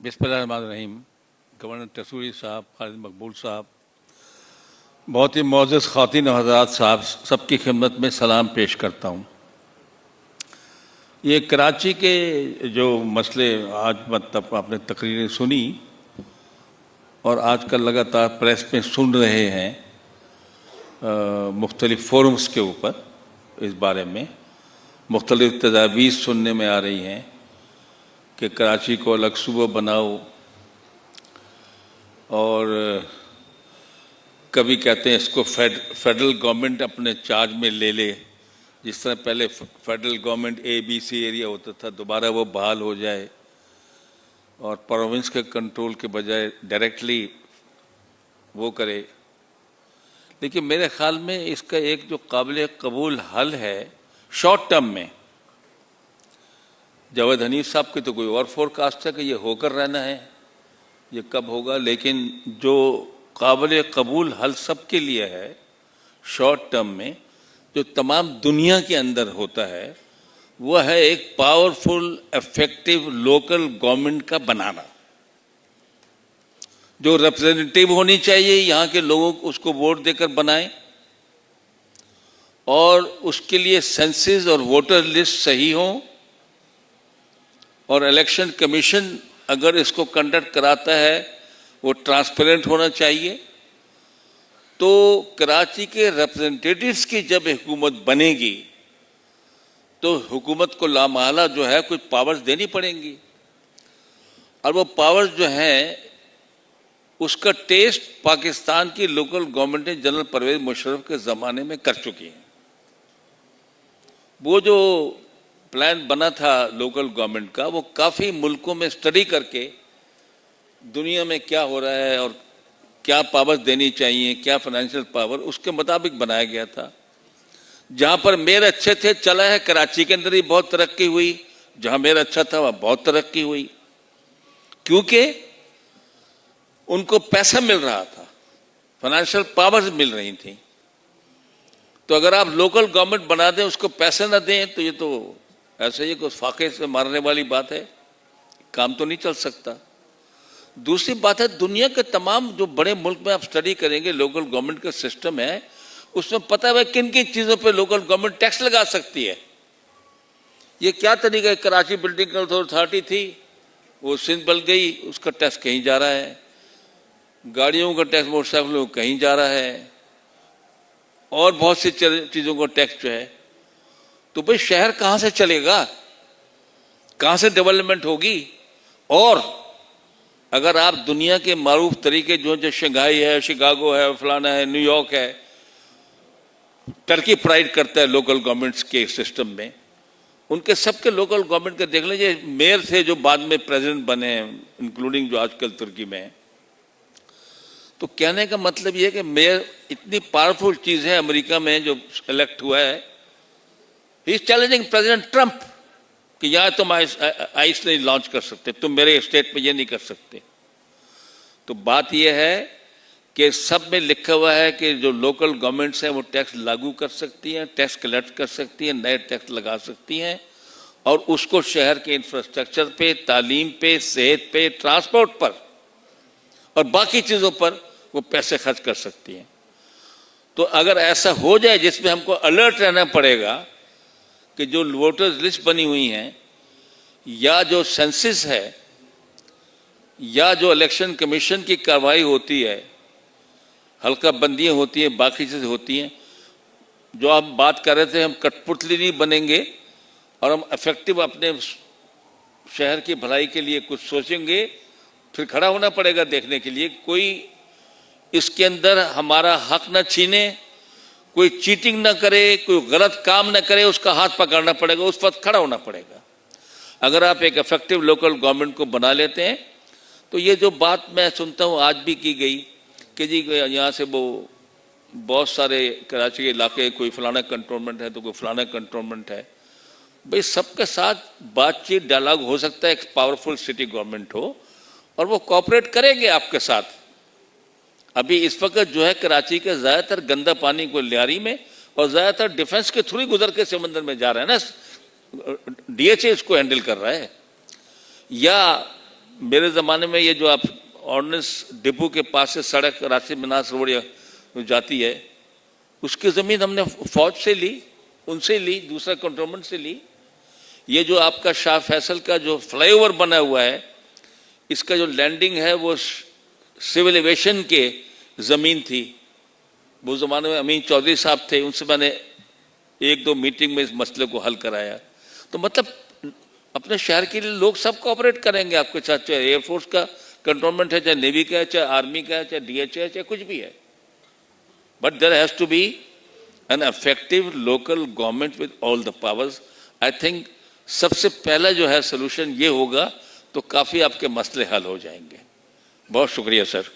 बिस्मिल्लाहिर्रहमानिर्रहीम। गवर्नर टसूरी साहब, खालिद मकबूल साहब, बहुत ही मोअज़्ज़ज़ ख़वातीन और हज़रात साहब, सबकी खिदमत में सलाम पेश करता हूँ। ये कराची के जो मसले आज मतलब आपने तकरीरें सुनी और आजकल लगातार प्रेस में सुन रहे हैं मुख्तलिफ़ फोरम्स के ऊपर, इस बारे में मुख्तलिफ़ तजावीज़ सुनने में आ रही हैं कि कराची को अलग सूबा बनाओ, और कभी कहते हैं इसको फेडरल गवर्नमेंट अपने चार्ज में ले ले, जिस तरह पहले फेडरल गवर्नमेंट ABC एरिया होता था, दोबारा वो बहाल हो जाए और प्रोविंस के कंट्रोल के बजाय डायरेक्टली वो करे। लेकिन मेरे ख्याल में इसका एक जो काबिल कबूल हल है शॉर्ट टर्म में, जावेद हनीफ साहब की तो कोई और फोरकास्ट है कि ये होकर रहना है, ये कब होगा, लेकिन जो काबिल कबूल हल सबके लिए है शॉर्ट टर्म में, जो तमाम दुनिया के अंदर होता है, वह है एक पावरफुल इफेक्टिव लोकल गवर्नमेंट का बनाना, जो रिप्रेजेंटेटिव होनी चाहिए, यहाँ के लोगों को उसको वोट देकर बनाएं और उसके लिए सेंसस और वोटर लिस्ट सही हो, और इलेक्शन कमीशन अगर इसको कंडक्ट कराता है वो ट्रांसपेरेंट होना चाहिए। तो कराची के रिप्रेजेंटेटिव्स की जब हुकूमत बनेगी तो हुकूमत को लामहला जो है कुछ पावर्स देनी पड़ेंगी, और वो पावर्स जो हैं उसका टेस्ट पाकिस्तान की लोकल गवर्नमेंट ने जनरल परवेज मुशर्रफ के ज़माने में कर चुकी है। वो जो प्लान बना था लोकल गवर्नमेंट का, वो काफ़ी मुल्कों में स्टडी करके दुनिया में क्या हो रहा है और क्या पावर देनी चाहिए, क्या फाइनेंशियल पावर, उसके मुताबिक बनाया गया था। जहाँ पर मेयर अच्छे थे चला है, कराची के अंदर ही बहुत तरक्की हुई, जहाँ मेयर अच्छा था वहाँ बहुत तरक्की हुई, क्योंकि उनको पैसा मिल रहा था, फाइनेंशियल पावर्स मिल रही थी। तो अगर आप लोकल गवर्नमेंट बना दें, उसको पैसे ना दें, तो ये तो ऐसे ही कुछ फाके से मारने वाली बात है, काम तो नहीं चल सकता। दूसरी बात है, दुनिया के तमाम जो बड़े मुल्क में आप स्टडी करेंगे लोकल गवर्नमेंट का सिस्टम है, उसमें पता है किन किन चीज़ों पे लोकल गवर्नमेंट टैक्स लगा सकती है। ये क्या तरीका है, कराची बिल्डिंग अथॉरिटी थी, वो सिंध बल गई, उसका टैक्स कहीं जा रहा है, गाड़ियों का टैक्स मोटरसाइकिलों का कहीं जा रहा है, और बहुत सी चीज़ों का टैक्स जो है। तो भाई शहर कहाँ से चलेगा, कहाँ से डेवलपमेंट होगी? और अगर आप दुनिया के मारूफ तरीके जो शंघाई है, शिकागो है, फलाना है, न्यूयॉर्क है, टर्की प्राइड करता है लोकल गवर्नमेंट्स के सिस्टम में, उनके सबके लोकल गवर्नमेंट के देख लीजिए, मेयर थे जो बाद में प्रेसिडेंट बने, इंक्लूडिंग जो आजकल तुर्की में है। तो कहने का मतलब यह है कि मेयर इतनी पावरफुल चीज़ है अमेरिका में जो इलेक्ट हुआ है, he is challenging president Trump कि यहाँ तुम आइस नहीं लॉन्च कर सकते, तुम मेरे स्टेट में ये नहीं कर सकते। तो बात यह है कि सब में लिखा हुआ है कि जो लोकल गवर्नमेंट्स हैं वो टैक्स लागू कर सकती हैं, टैक्स कलेक्ट कर सकती हैं, नए टैक्स लगा सकती हैं, और उसको शहर के इंफ्रास्ट्रक्चर पे, तालीम पे, सेहत पे, ट्रांसपोर्ट पर और बाकी चीज़ों पर वो पैसे खर्च कर सकती हैं। तो अगर ऐसा हो जाए, जिसमें हमको अलर्ट रहना पड़ेगा कि जो वोटर्स लिस्ट बनी हुई हैं, या जो सेंसस है, या जो इलेक्शन कमीशन की कार्रवाई होती है, हल्का बंदियाँ होती हैं, बाकी चीज़ें होती हैं, जो हम बात कर रहे थे, हम कठपुतली नहीं बनेंगे और हम इफेक्टिव अपने शहर की भलाई के लिए कुछ सोचेंगे, फिर खड़ा होना पड़ेगा देखने के लिए कोई इसके अंदर हमारा हक न छीने, कोई चीटिंग ना करे, कोई गलत काम ना करे, उसका हाथ पकड़ना पड़ेगा, उस वक्त खड़ा होना पड़ेगा। अगर आप एक इफेक्टिव लोकल गवर्नमेंट को बना लेते हैं, तो ये जो बात मैं सुनता हूँ आज भी की गई कि जी यहाँ से वो बहुत सारे कराची के इलाके, कोई फलाना कंट्रोलमेंट है तो कोई फलाना कंट्रोलमेंट है, भाई सबके साथ बातचीत डायलॉग हो सकता है, एक पावरफुल सिटी गवर्नमेंट हो और वो कोऑपरेट करेंगे आपके साथ। अभी इस वक्त जो है कराची के ज़्यादातर गंदा पानी को लियारी में और ज़्यादातर डिफेंस के थ्रू गुजर के समंदर में जा रहा है ना, DHA इसको हैंडल कर रहा है, या मेरे ज़माने में ये जो आप ऑर्डिनेंस डिपो के पास से सड़क राशि मीनास रोड या जाती है, उसकी ज़मीन हमने फौज से ली, उनसे ली, दूसरा कंट्रोलमेंट से ली। ये जो आपका शाह फैसल का जो फ्लाईओवर बना हुआ है, इसका जो लैंडिंग है वो सिविल एविएशन के ज़मीन थी। वो ज़माने में अमीन चौधरी साहब थे, उनसे मैंने 1-2 मीटिंग में इस मसले को हल कराया। तो मतलब अपने शहर के लिए लोग सब कोऑपरेट करेंगे आपके साथ, चाहे एयरफोर्स का कंट्रोलमेंट है, चाहे नेवी का है, चाहे आर्मी का है, चाहे DHA है, चाहे कुछ भी है। But there has to be an effective local government with all the powers. I think सबसे पहला जो है सोल्यूशन ये होगा, तो काफ़ी आपके मसले हल हो जाएंगे। बहुत शुक्रिया सर।